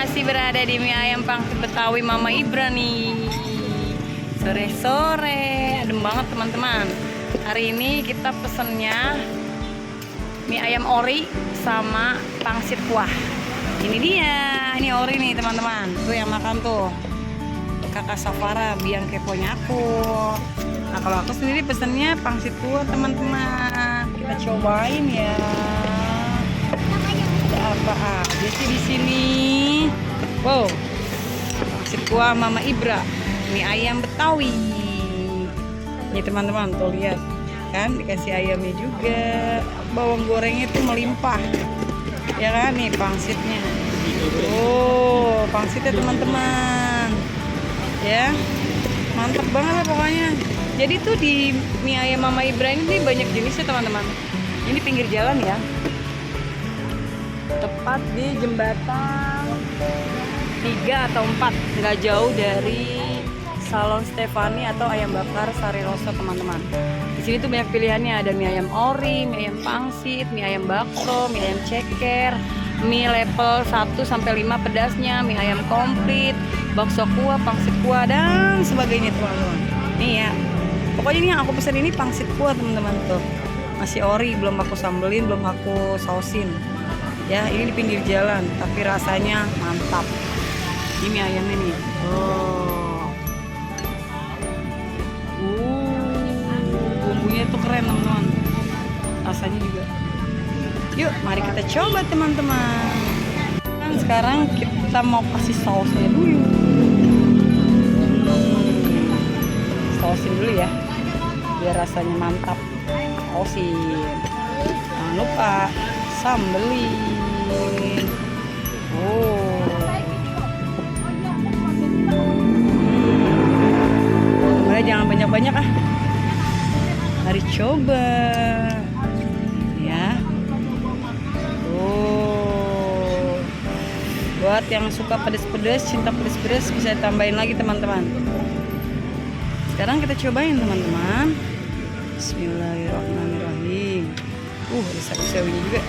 masih berada di mie ayam pangsit Betawi Mama Ibra nih. Sore-sore, adem banget teman-teman. Hari ini kita pesennya mie ayam ori sama pangsit kuah. Ini dia, ini ori nih teman-teman. Tuh yang makan tuh Kakak Safara, biang keponya aku. Nah kalau aku sendiri pesennya pangsit kuah teman-teman. Kita cobain ya. Apa aja sih di sini? Wow, pangsit kuah Mama Ibra, mie ayam Betawi. Nih teman-teman, tuh lihat kan, dikasih ayamnya juga, bawang gorengnya tuh melimpah. Ya kan, nih pangsitnya. Oh, pangsitnya teman-teman. Ya, mantap banget lah pokoknya. Jadi tuh di mie ayam Mama Ibra ini banyak jenisnya teman-teman. Ini pinggir jalan ya. Tepat di jembatan 3 atau 4, nggak jauh dari Salon Stefani atau ayam bakar Sari Rosso teman-teman. Di sini tuh banyak pilihannya, ada mie ayam ori, mie ayam pangsit, mie ayam bakso, mie ayam ceker, mie level 1 sampai 5 pedasnya, mie ayam komplit, bakso kuah, pangsit kuah dan sebagainya teman-teman. Nih ya, pokoknya ini yang aku pesan ini pangsit kuah teman-teman tuh. Masih ori, belum aku sambelin, belum aku sausin. Ya, ini di pinggir jalan, tapi rasanya mantap. Ini mie ayamnya nih. Bumbunya tuh keren teman-teman. Rasanya juga. Yuk, mari kita coba teman-teman. Dan sekarang kita mau kasih sausnya dulu. Sausin dulu ya, biar rasanya mantap. Sausin. Jangan lupa sambelin. Jangan banyak-banyak ah. Mari coba. Ya. Buat yang suka pedas-pedas, cinta pedas-pedas bisa tambahin lagi teman-teman. Sekarang kita cobain teman-teman. Bismillahirrahmanirrahim. Ada sawi-sawinya juga.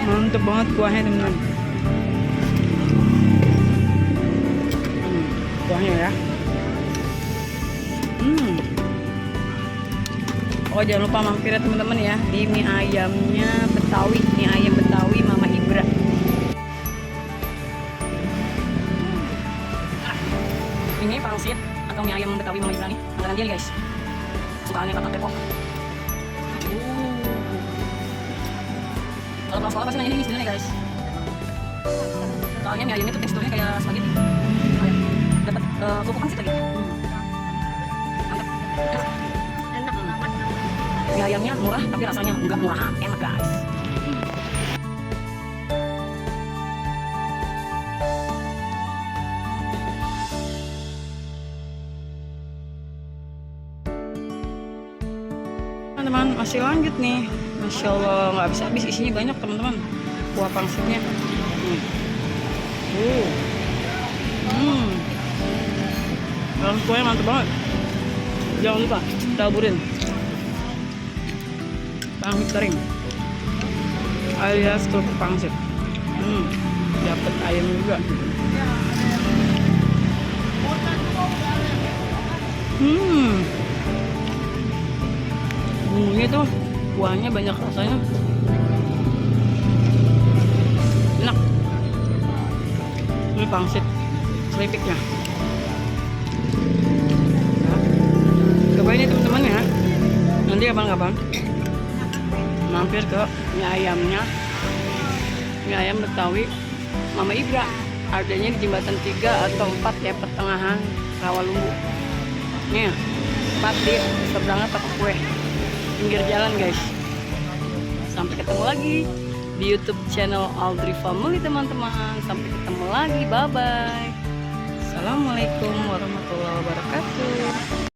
Mantep banget kuahnya teman-teman. Kuahnya ya. Oh jangan lupa mampir ya teman-teman ya di mie ayamnya Betawi, mie ayam Betawi Mama Ibra. Ini pangsit atau mie ayam Betawi Mama Ibra nih, makanan dia nih guys. Sukaannya kakak Depok. Kalau sekolah pasti nanya ini sebenarnya guys. Soalnya mie ayamnya tuh teksturnya kayak spaghetti. Dapat kerupuk pangsit lagi. Mantap. Enak banget. Mie ayamnya murah tapi rasanya enggak murah, enak guys. Teman-teman masih lanjut nih. Masya Allah, nggak habis-habis, isinya banyak teman-teman. Kuah pangsitnya. Dalam kuahnya mantap banget. Jangan lupa taburin pangsit kering alias kerupuk pangsit. Dapat ayam juga. Bumbunya tuh kuahnya banyak rasanya. Enak. Ini pangsit keripiknya. Cobain ya teman-teman ya. Nanti kapan-kapan mampir ke mie ayamnya, mie ayam Betawi Mama Ibra. Adanya di jembatan 3 atau 4 ya, pertengahan Rawalumbu. Nih, tepat di seberangnya toko kue, pinggir jalan guys. Sampai ketemu lagi di YouTube channel Aldri Family teman-teman. Sampai ketemu lagi, bye bye. Assalamualaikum warahmatullahi wabarakatuh.